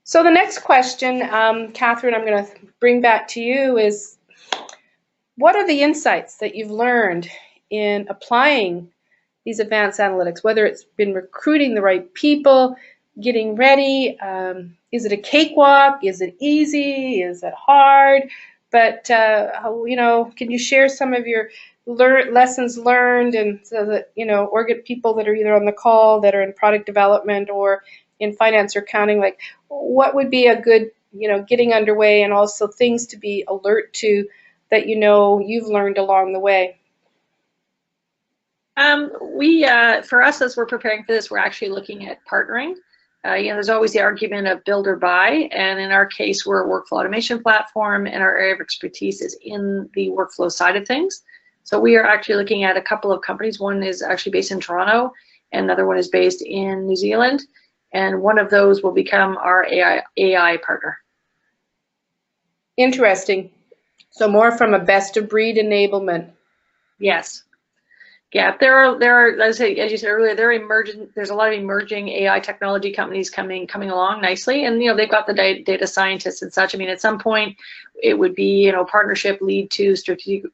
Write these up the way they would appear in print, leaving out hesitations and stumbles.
So the next question, Catherine, I'm going to bring back to you is, what are the insights that you've learned in applying these advanced analytics, whether it's been recruiting the right people, getting ready, is it a cakewalk, is it easy, is it hard? But, can you share some of your lessons learned, and so that, or get people that are either on the call that are in product development or in finance or accounting, like what would be a good, getting underway, and also things to be alert to that you've learned along the way? For us, as we're preparing for this, we're actually looking at partnering. There's always the argument of build or buy, and in our case, we're a workflow automation platform, and our area of expertise is in the workflow side of things. So we are actually looking at a couple of companies. One is actually based in Toronto, and another one is based in New Zealand, and one of those will become our AI partner. Interesting. So more from a best of breed enablement. Yes. Yeah, there are, as you said earlier, there's a lot of emerging AI technology companies coming along nicely, and they've got the data scientists and such. I mean, at some point, it would be partnership lead to strategic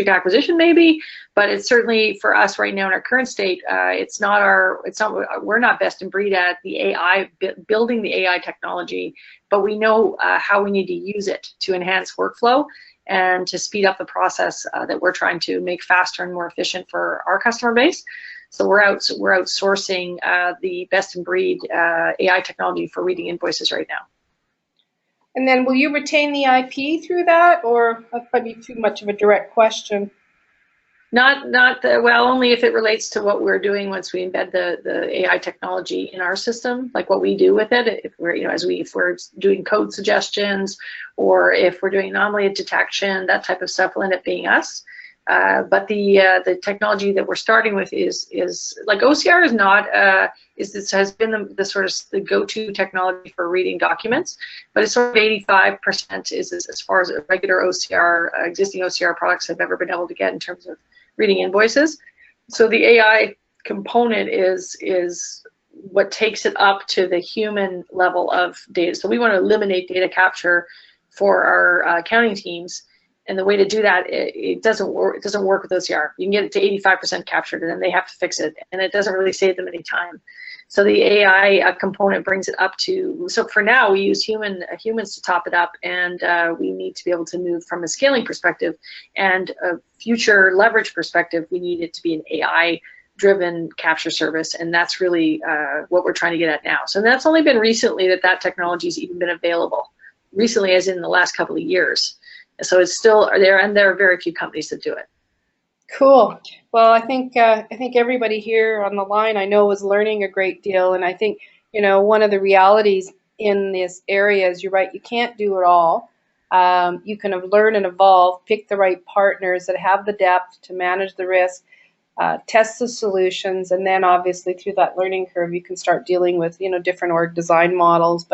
acquisition maybe, but it's certainly for us right now in our current state, we're not best in breed at the AI, building the AI technology, but we know how we need to use it to enhance workflow and to speed up the process that we're trying to make faster and more efficient for our customer base. So we're outsourcing the best in breed AI technology for reading invoices right now. And then will you retain the IP through that, or that might be too much of a direct question? Well, only if it relates to what we're doing once we embed the AI technology in our system, like what we do with it. If we're, if we're doing code suggestions, or if we're doing anomaly detection, that type of stuff will end up being us. But the technology that we're starting with is like OCR is not has been the sort of the go-to technology for reading documents, but it's sort of 85% is as far as regular OCR existing OCR products have ever been able to get in terms of reading invoices. So the AI component is what takes it up to the human level of data. So we want to eliminate data capture for our accounting teams. And the way to do that, it doesn't work with OCR. You can get it to 85% captured, and then they have to fix it, and it doesn't really save them any time. So the AI component brings it up to. So for now, we use humans to top it up, and we need to be able to move from a scaling perspective and a future leverage perspective. We need it to be an AI-driven capture service, and that's really what we're trying to get at now. So that's only been recently that technology's even been available. Recently, as in the last couple of years. So it's still there, and there are very few companies that do it. Cool. Well, I think everybody here on the line I know is learning a great deal, and I think one of the realities in this area is, you're right, you can't do it all. You can learn and evolve, pick the right partners that have the depth to manage the risk, test the solutions, and then obviously through that learning curve, you can start dealing with different org design models.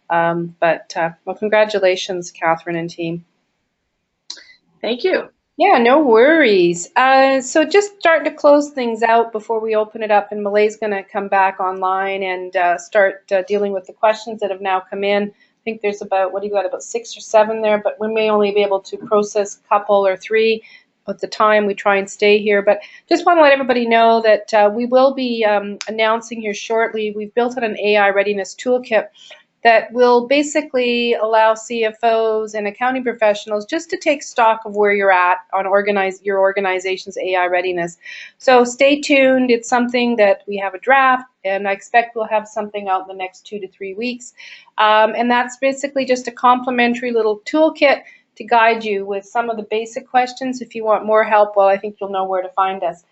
Well, congratulations, Catherine and team. Thank you. Yeah, no worries. So just starting to close things out before we open it up, and Malay's going to come back online and start dealing with the questions that have now come in. I think there's about, what do you got, about 6 or 7 there, but we may only be able to process a couple or 3 at the time we try and stay here. But just want to let everybody know that we will be announcing here shortly. We've built out an AI Readiness Tool Kit that will basically allow CFOs and accounting professionals just to take stock of where you're at on your organization's AI readiness. So stay tuned. It's something that we have a draft, and I expect we'll have something out in the next 2 to 3 weeks. And that's basically just a complimentary little toolkit to guide you with some of the basic questions. If you want more help, well, I think you'll know where to find us.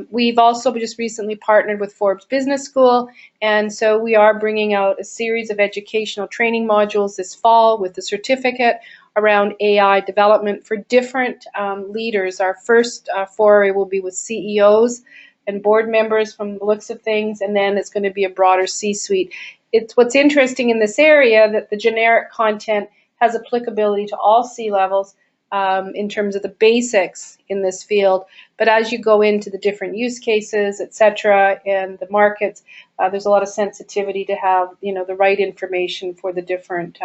We've also just recently partnered with Forbes Business School, and so we are bringing out a series of educational training modules this fall with the certificate around AI development for different leaders. Our first foray will be with CEOs and board members from the looks of things, and then it's going to be a broader C-suite. It's what's interesting in this area that the generic content has applicability to all C-levels, in terms of the basics in this field. But as you go into the different use cases, et cetera, and the markets, there's a lot of sensitivity to have, the right information for the different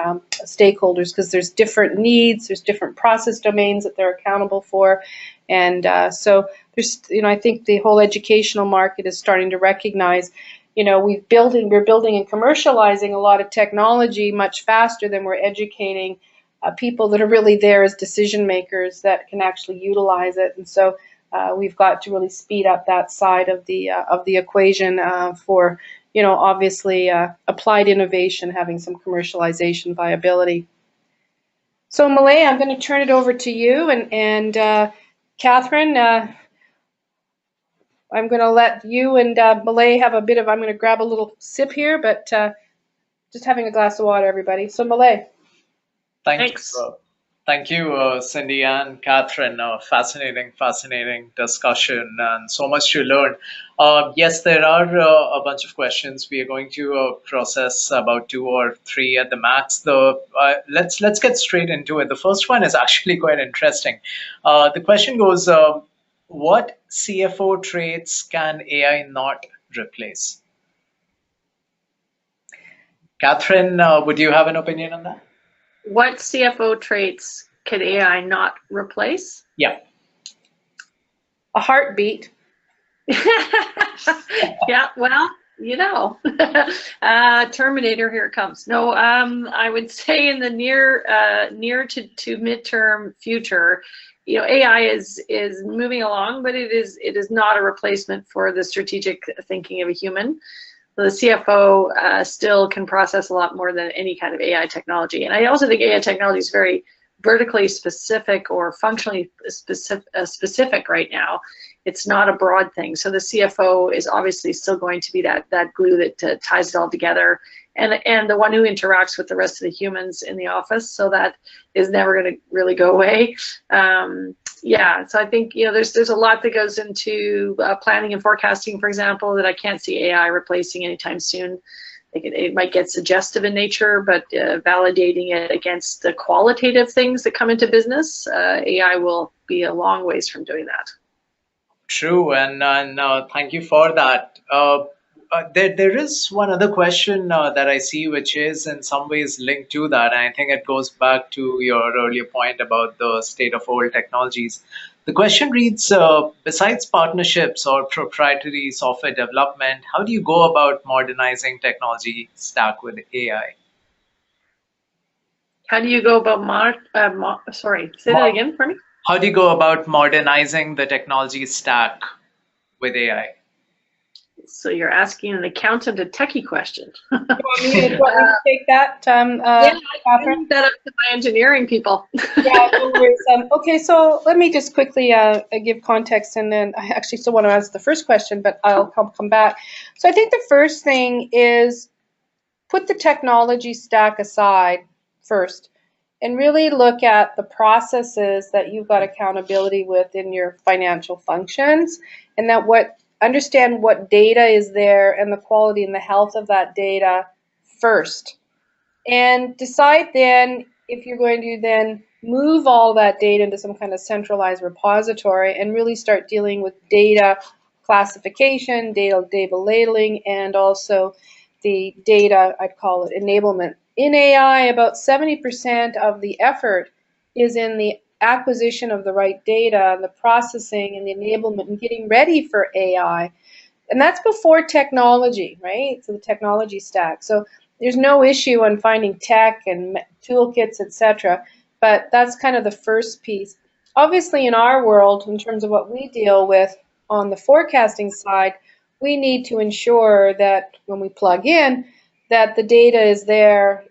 stakeholders, because there's different needs, there's different process domains that they're accountable for. And so there's, I think the whole educational market is starting to recognize, we're building and commercializing a lot of technology much faster than we're educating people that are really there as decision makers that can actually utilize it. And so we've got to really speed up that side of the equation for, obviously applied innovation having some commercialization viability. So Malay, I'm going to turn it over to you, and Catherine, I'm going to let you and Malay have a bit of, I'm going to grab a little sip here, but just having a glass of water, everybody. So Malay. Thanks. Thank you, Cindy and Catherine. Fascinating discussion, and so much to learn. Yes, there are a bunch of questions. We are going to process about 2 or 3 at the max. Let's get straight into it. The first one is actually quite interesting. The question goes, what CFO traits can AI not replace? Catherine, would you have an opinion on that? What CFO traits can AI not replace? Yeah. A heartbeat. Yeah, well, Terminator, here it comes. No, I would say in the near to midterm future, AI is moving along, but it is not a replacement for the strategic thinking of a human. The CFO still can process a lot more than any kind of AI technology. And I also think AI technology is very vertically specific or functionally specific right now. It's not a broad thing. So the CFO is obviously still going to be that glue that ties it all together, and the one who interacts with the rest of the humans in the office. So that is never going to really go away. Yeah, so I think there's a lot that goes into planning and forecasting, for example, that I can't see AI replacing anytime soon. It might get suggestive in nature, but validating it against the qualitative things that come into business, AI will be a long ways from doing that. True, and thank you for that. There is one other question that I see, which is in some ways linked to that, and I think it goes back to your earlier point about the state of old technologies. The question reads, besides partnerships or proprietary software development, how do you go about modernizing technology stack with AI? How do you go about sorry, say that again for me? How do you go about modernizing the technology stack with AI? So you're asking an accountant a techie question. You want me to take that, Catherine? I leave that up to my engineering people. Yeah, no worries. Okay, so let me just quickly give context, and then I actually still want to answer the first question, but I'll come back. So I think the first thing is put the technology stack aside first, and really look at the processes that you've got accountability with in your financial functions, and understand what data is there and the quality and the health of that data first. And decide then if you're going to then move all that data into some kind of centralized repository and really start dealing with data classification, data labeling, and also the data, I'd call it enablement. In AI, about 70% of the effort is in the acquisition of the right data, the processing and the enablement and getting ready for AI. And that's before technology, right? So the technology stack. So there's no issue on finding tech and toolkits, etc. But that's kind of the first piece. Obviously, in our world, in terms of what we deal with on the forecasting side, we need to ensure that when we plug in, that the data is there,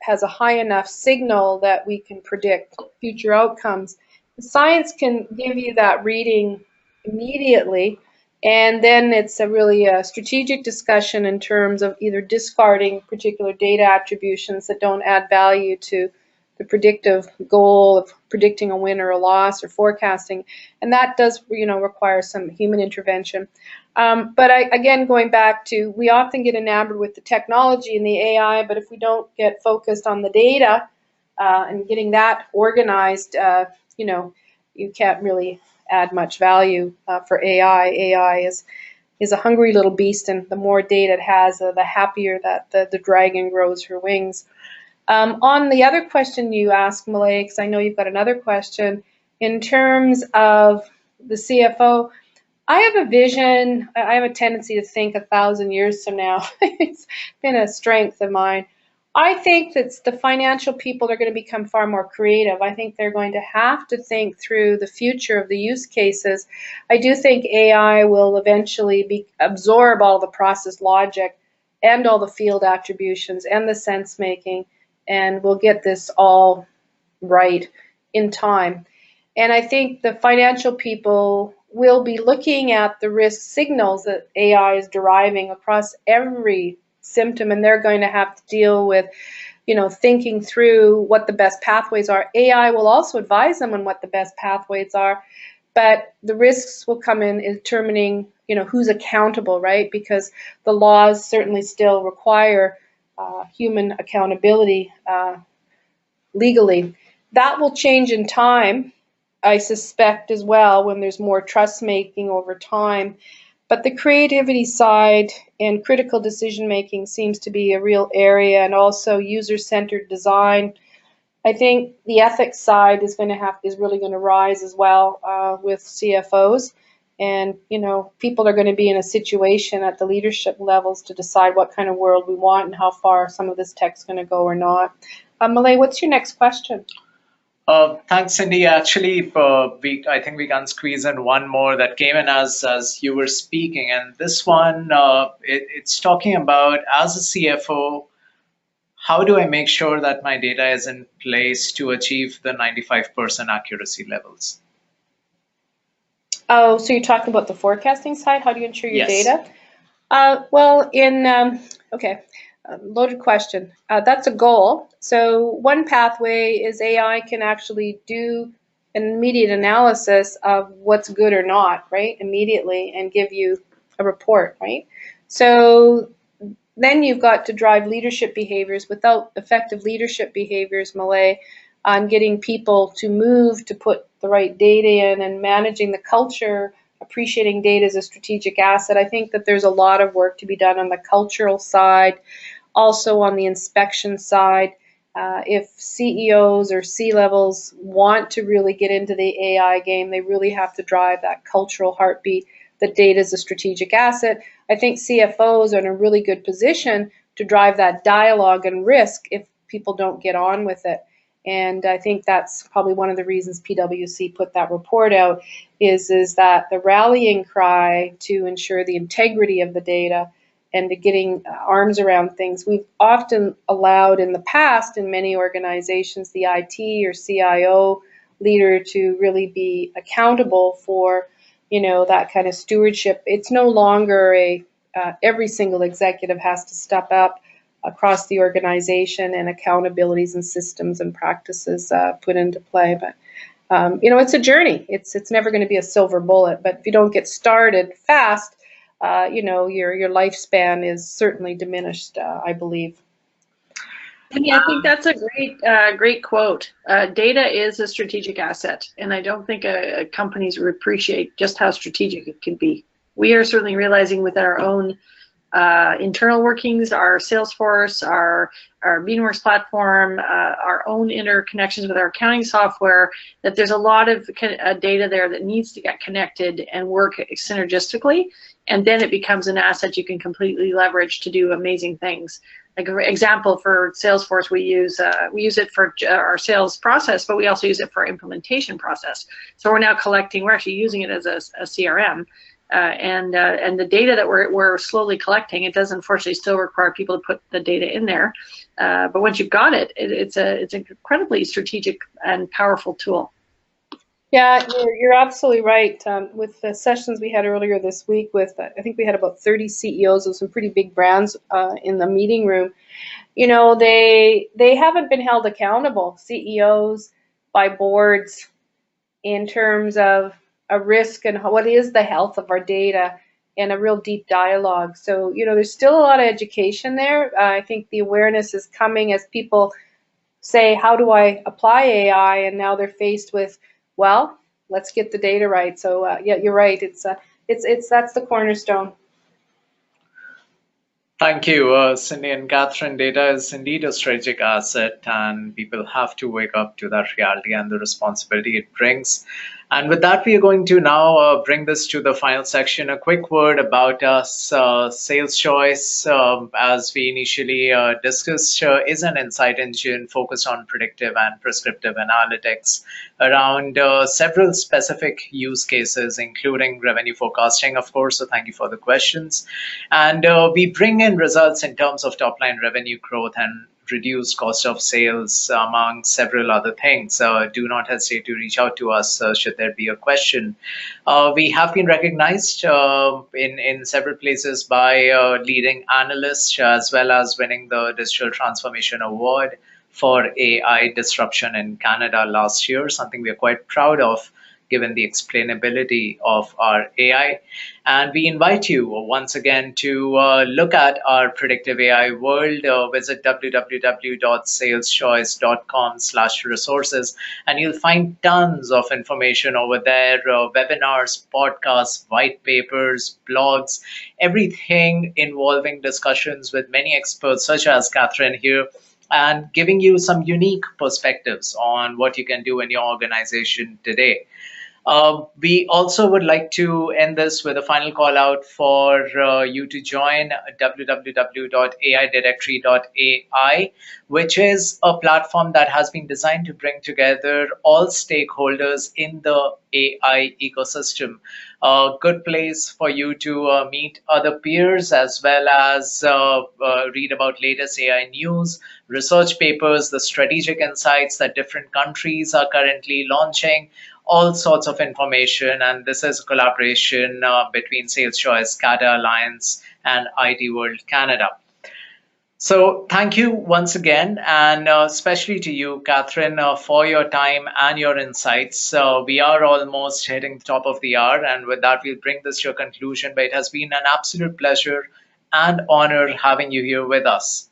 has a high enough signal that we can predict future outcomes. Science can give you that reading immediately, and then it's really a strategic discussion in terms of either discarding particular data attributions that don't add value to the predictive goal of predicting a win or a loss or forecasting, and that does require some human intervention. But again, going back to, we often get enamored with the technology and the AI, but if we don't get focused on the data and getting that organized, you can't really add much value for AI. AI is a hungry little beast, and the more data it has, the happier that the dragon grows her wings. On the other question you asked, Malay, because I know you've got another question, in terms of the CFO, I have a vision. I have a tendency to think 1,000 years from now. It's been a strength of mine. I think that the financial people are going to become far more creative. I think they're going to have to think through the future of the use cases. I do think AI will eventually absorb all the process logic and all the field attributions and the sense making, and we'll get this all right in time. And I think the financial people will be looking at the risk signals that AI is deriving across every symptom, and they're going to have to deal with, thinking through what the best pathways are. AI will also advise them on what the best pathways are, but the risks will come in determining, who's accountable, right? Because the laws certainly still require human accountability legally. That will change in time, I suspect, as well, when there's more trust making over time. But the creativity side and critical decision making seems to be a real area, and also user-centered design. I think the ethics side is really going to rise as well with CFOs, and people are going to be in a situation at the leadership levels to decide what kind of world we want and how far some of this tech's going to go or not. Malay, what's your next question? Thanks, Cindy. Actually, I think we can squeeze in one more that came in as you were speaking, and this one it's talking about, as a CFO, how do I make sure that my data is in place to achieve the 95% accuracy levels? Oh, so you're talking about the forecasting side? How do you ensure your Yes. data? Loaded question. That's a goal. So one pathway is AI can actually do an immediate analysis of what's good or not, right, immediately, and give you a report, right? So then you've got to drive leadership behaviors. Without effective leadership behaviors, Malay, on getting people to move to put the right data in and managing the culture, appreciating data as a strategic asset. I think that there's a lot of work to be done on the cultural side, also on the inspection side. If CEOs or C-levels want to really get into the AI game, they really have to drive that cultural heartbeat that data is a strategic asset. I think CFOs are in a really good position to drive that dialogue and risk if people don't get on with it. And I think that's probably one of the reasons PwC put that report out, is that the rallying cry to ensure the integrity of the data and to getting arms around things. We've often allowed in the past in many organizations the IT or CIO leader to really be accountable for that kind of stewardship. It's no longer every single executive has to step up across the organization, and accountabilities and systems and practices put into play. But it's a journey. It's never going to be a silver bullet. But if you don't get started fast, your lifespan is certainly diminished, I believe. Yeah, I think that's a great quote. Data is a strategic asset, and I don't think companies appreciate just how strategic it can be. We are certainly realizing with our own internal workings, our Salesforce, our Beanworks platform, our own interconnections with our accounting software, that there's a lot of data there that needs to get connected and work synergistically, and then it becomes an asset you can completely leverage to do amazing things. Like an example for Salesforce, we use it for our sales process, but we also use it for our implementation process. So we're actually using it as a CRM. And the data that we're slowly collecting, it does unfortunately still require people to put the data in there. But once you've got it, it's an incredibly strategic and powerful tool. Yeah, you're absolutely right. With the sessions we had earlier this week I think we had about 30 CEOs of some pretty big brands in the meeting room. They haven't been held accountable, CEOs, by boards, in terms of a risk and what is the health of our data, and a real deep dialogue. So, there's still a lot of education there. I think the awareness is coming as people say, how do I apply AI? And now they're faced with, well, let's get the data right. So yeah, you're right. It's that's the cornerstone. Thank you, Cindy and Catherine. Data is indeed a strategic asset, and people have to wake up to that reality and the responsibility it brings. And with that, we are going to now bring this to the final section. A quick word about us. Sales Choice, as we initially discussed, is an insight engine focused on predictive and prescriptive analytics around several specific use cases, including revenue forecasting, of course. So, thank you for the questions. And we bring in results in terms of top line revenue growth and reduced cost of sales, among several other things. Do not hesitate to reach out to us should there be a question. We have been recognized in several places by leading analysts, as well as winning the Digital Transformation Award for AI disruption in Canada last year, something we are quite proud of given the explainability of our AI. And we invite you once again to look at our predictive AI world. Visit www.saleschoice.com/resources, and you'll find tons of information over there, webinars, podcasts, white papers, blogs, everything involving discussions with many experts such as Catherine here, and giving you some unique perspectives on what you can do in your organization today. We also would like to end this with a final call out for you to join www.aidirectory.ai, which is a platform that has been designed to bring together all stakeholders in the AI ecosystem. A good place for you to meet other peers, as well as read about latest AI news, research papers, the strategic insights that different countries are currently launching, all sorts of information. And this is a collaboration between SalesChoice, CATA Alliance, and IT World Canada. So thank you once again, and especially to you, Catherine, for your time and your insights. We are almost hitting the top of the hour, and with that, we'll bring this to a conclusion. But it has been an absolute pleasure and honor having you here with us.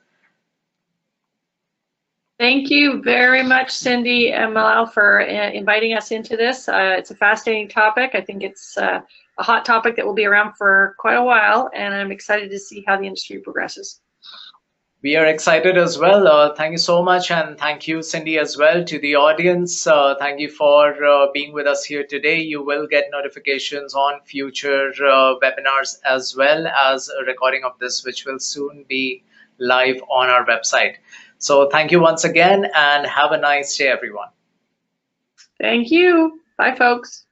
Thank you very much, Cindy and Malal, for inviting us into this. It's a fascinating topic. I think it's a hot topic that will be around for quite a while, and I'm excited to see how the industry progresses. We are excited as well. Thank you so much, and thank you, Cindy, as well, to the audience. Thank you for being with us here today. You will get notifications on future webinars, as well as a recording of this, which will soon be live on our website. So thank you once again, and have a nice day, everyone. Thank you. Bye, folks.